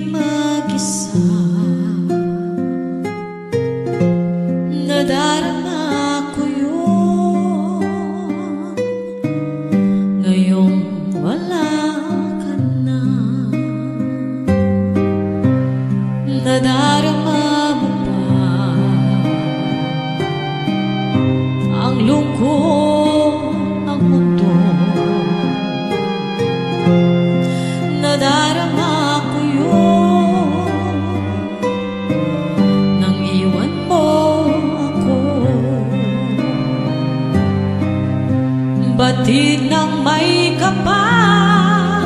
mag-isa, nadarama ko yun. Ngayong wala ka na, nadarama mo ba ang lungkot ng mundo? Nadarama ko yun nang iwan mo ako. Batid ng may kapal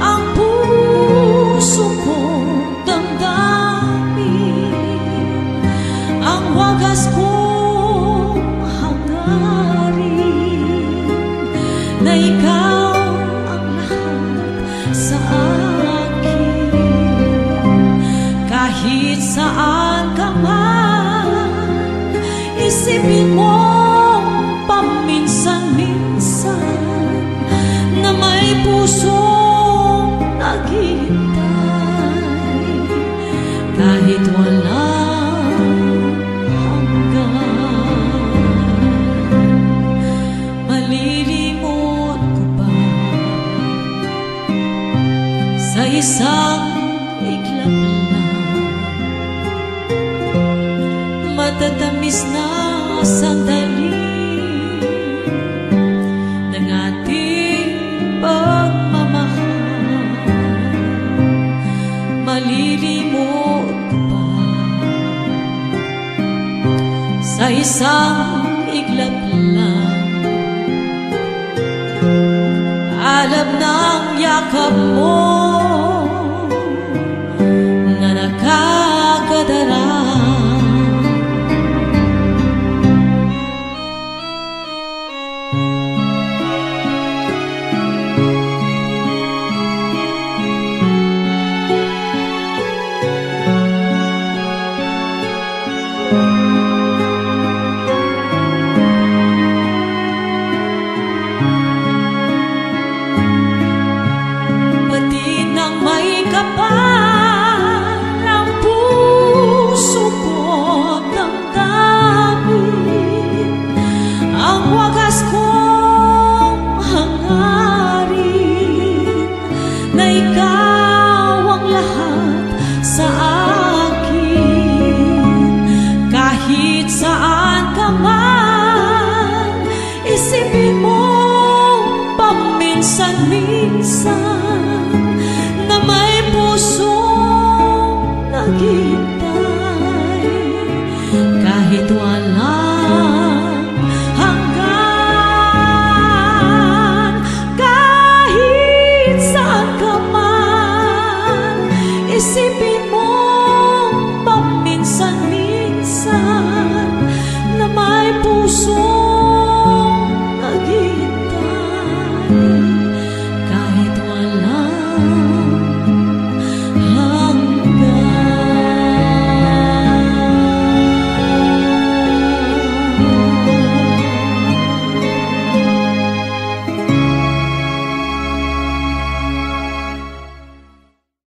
ang puso kong damdamin, ang wagas kong hangarin na ikaw ang lahat sa akin. Kahit saan ka man, isipin mo paminsan-minsan na may pusong naghihintay kahit walang hanggan. Malilimot ko ba sa isang iglap lang, matatamis na sandali ng ating pagmamahal? Malilimot ko ba sa isang iglap lang, alam ng yakap mo